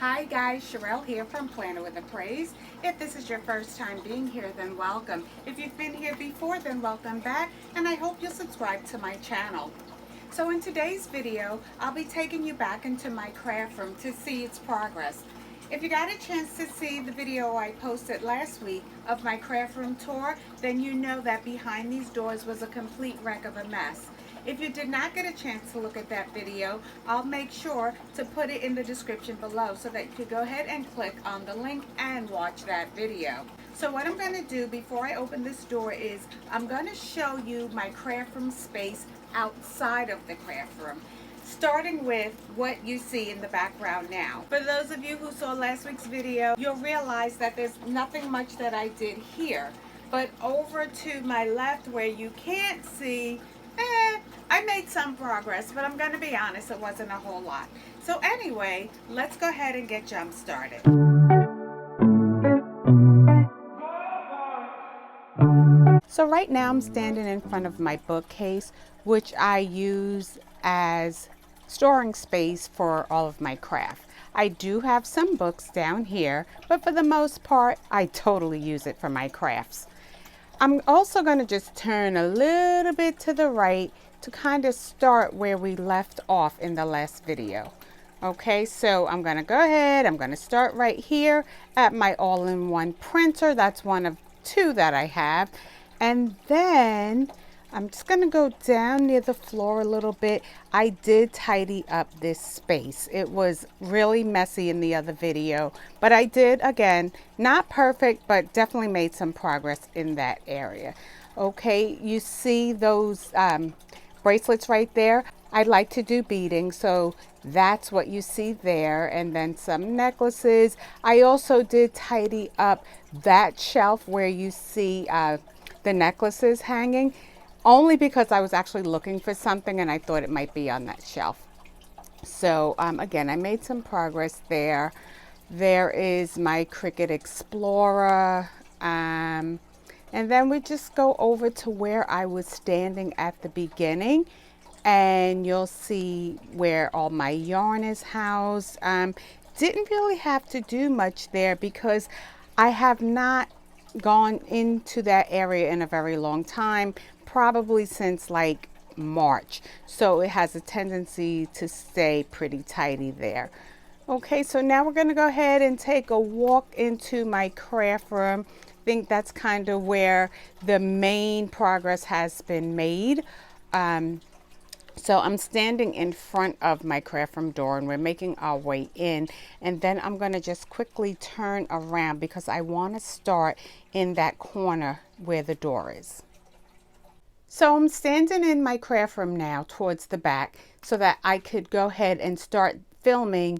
Hi guys, Sha-rel here from Planner with a Praise. If this is your first time being here, then welcome. If you've been here before, then welcome back, and I hope you'll subscribe to my channel. So in today's video, I'll be taking you back into my craft room to see its progress. If you got a chance to see the video I posted last week of my craft room tour, then you know that behind these doors was a complete wreck of a mess. If you did not get a chance to look at that video, I'll make sure to put it in the description below so that you can go ahead and click on the link and watch that video. So what I'm going to do before I open this door is I'm going to show you my craft room space outside of the craft room, starting with what you see in the background now. For those of you who saw last week's video, you'll realize that there's nothing much that I did here. But over to my left where you can't see, I made some progress, but I'm going to be honest, it wasn't a whole lot. So anyway, let's go ahead and get jump started. So right now I'm standing in front of my bookcase, which I use as storing space for all of my craft. I do have some books down here, but for the most part, I totally use it for my crafts. I'm also going to just turn a little bit to the right to kind of start where we left off in the last video. Okay, so I'm going to go ahead. I'm going to start right here at my all-in-one printer. That's one of two that I have. And then I'm just going to go down near the floor a little bit. I did tidy up this space. It was really messy in the other video, but I did, again, not perfect, but definitely made some progress in that area. Okay, you see those bracelets right there? I like to do beading, so that's what you see there, and then some necklaces. I also did tidy up that shelf where you see the necklaces hanging, only because I was actually looking for something and I thought it might be on that shelf. So again, I made some progress there. There is my Cricut Explorer. And then we just go over to where I was standing at the beginning, and you'll see where all my yarn is housed. Didn't really have to do much there because I have not gone into that area in a very long time, probably since like March. So it has a tendency to stay pretty tidy there. Okay, so now we're going to go ahead and take a walk into my craft room. I think that's kind of where the main progress has been made. So I'm standing in front of my craft room door and we're making our way in, and then I'm going to just quickly turn around because I want to start in that corner where the door is. So I'm standing in my craft room now towards the back so that I could go ahead and start filming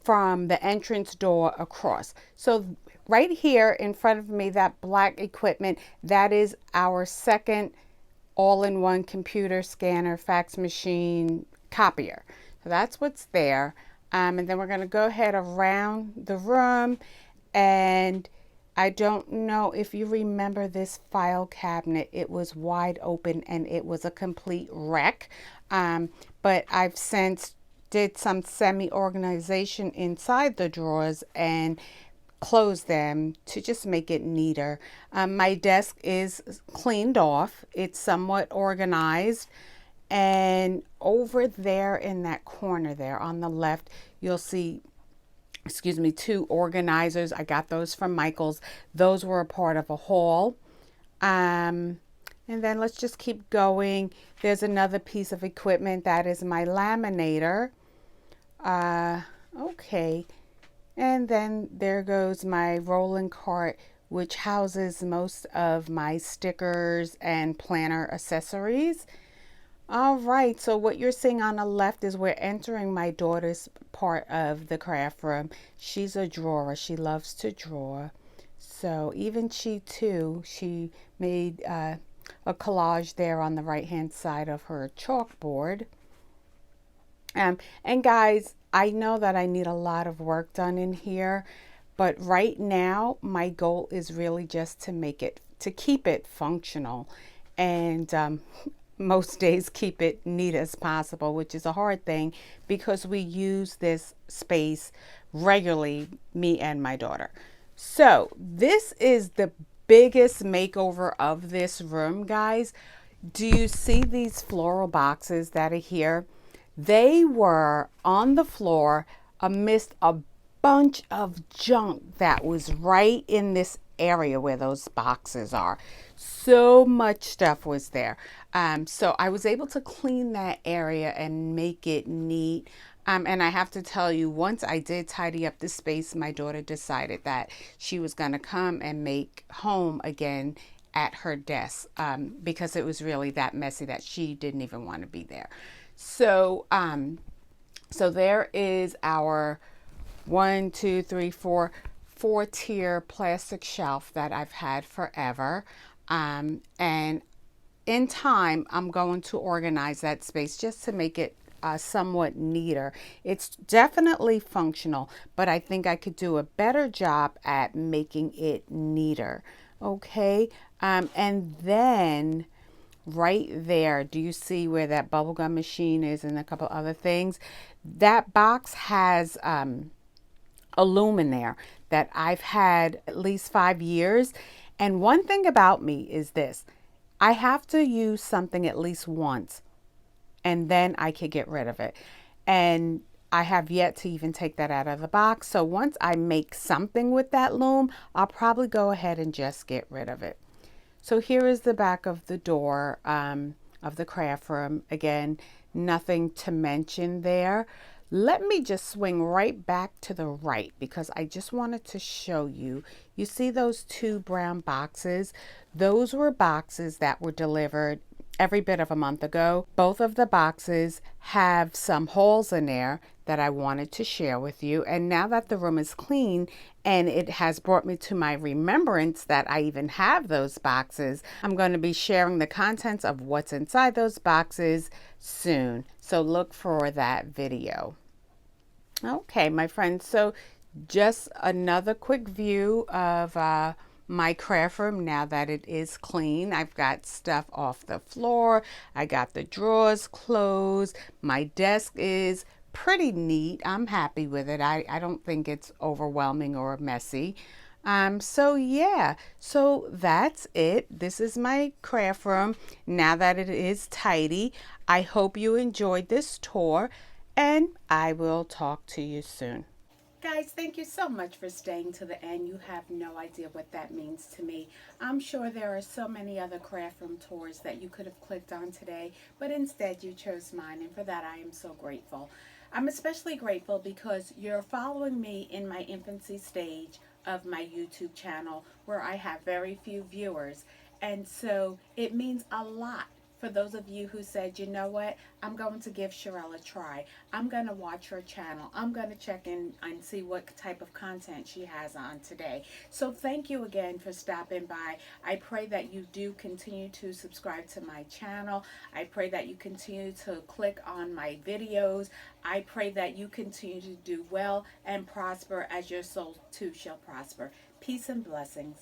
from the entrance door across. So right here in front of me, that black equipment, that is our second all-in-one computer, scanner, fax machine, copier. So that's what's there. And then we're going to go ahead around the room, and I don't know if you remember this file cabinet. It was wide open and it was a complete wreck. But I've since did some semi-organization inside the drawers and close them to just make it neater. My desk is cleaned off. It's somewhat organized. And over there in that corner there on the left, you'll see, two organizers. I got those from Michael's. Those were a part of a haul. And then let's just keep going. There's another piece of equipment. That is my laminator. Okay. And then there goes my rolling cart, which houses most of my stickers and planner accessories. All right, so what you're seeing on the left is we're entering my daughter's part of the craft room. She's a drawer. She loves to draw. So even she too, she made a collage there on the right-hand side of her chalkboard. And guys, I know that I need a lot of work done in here, but right now my goal is really just to keep it functional. And most days keep it neat as possible, which is a hard thing because we use this space regularly, me and my daughter. So this is the biggest makeover of this room, guys. Do you see these floral boxes that are here? They were on the floor amidst a bunch of junk that was right in this area where those boxes are. So much stuff was there. So I was able to clean that area and make it neat. And I have to tell you, once I did tidy up the space, my daughter decided that she was going to come and make home again at her desk, because it was really that messy that she didn't even want to be there. So, so there is our 4 tier plastic shelf that I've had forever. And in time, I'm going to organize that space just to make it somewhat neater. It's definitely functional, but I think I could do a better job at making it neater. Okay. And then right there, do you see where that bubblegum machine is and a couple other things? That box has a loom in there that I've had at least 5 years. And one thing about me is this: I have to use something at least once and then I could get rid of it. And I have yet to even take that out of the box. So once I make something with that loom, I'll probably go ahead and just get rid of it. So here is the back of the door of the craft room. Again, nothing to mention there. Let me just swing right back to the right because I just wanted to show you. You see those two brown boxes? Those were boxes that were delivered every bit of a month ago. Both of the boxes have some holes in there that I wanted to share with you. And now that the room is clean and it has brought me to my remembrance that I even have those boxes, I'm going to be sharing the contents of what's inside those boxes soon. So look for that video. Okay, my friends, so just another quick view of my craft room now that it is clean. I've got stuff off the floor. I got the drawers closed. My desk is pretty neat. I'm happy with it. I don't think it's overwhelming or messy. So yeah, so that's it. This is my craft room now that it is tidy. I hope you enjoyed this tour and I will talk to you soon. Guys, thank you so much for staying to the end. You have no idea what that means to me. I'm sure there are so many other craft room tours that you could have clicked on today, but instead you chose mine, and for that I am so grateful. I'm especially grateful because you're following me in my infancy stage of my YouTube channel where I have very few viewers, and so it means a lot for those of you who said, you know what, I'm going to give Sha-rel a try. I'm going to watch her channel. I'm going to check in and see what type of content she has on today. So thank you again for stopping by. I pray that you do continue to subscribe to my channel. I pray that you continue to click on my videos. I pray that you continue to do well and prosper as your soul too shall prosper. Peace and blessings.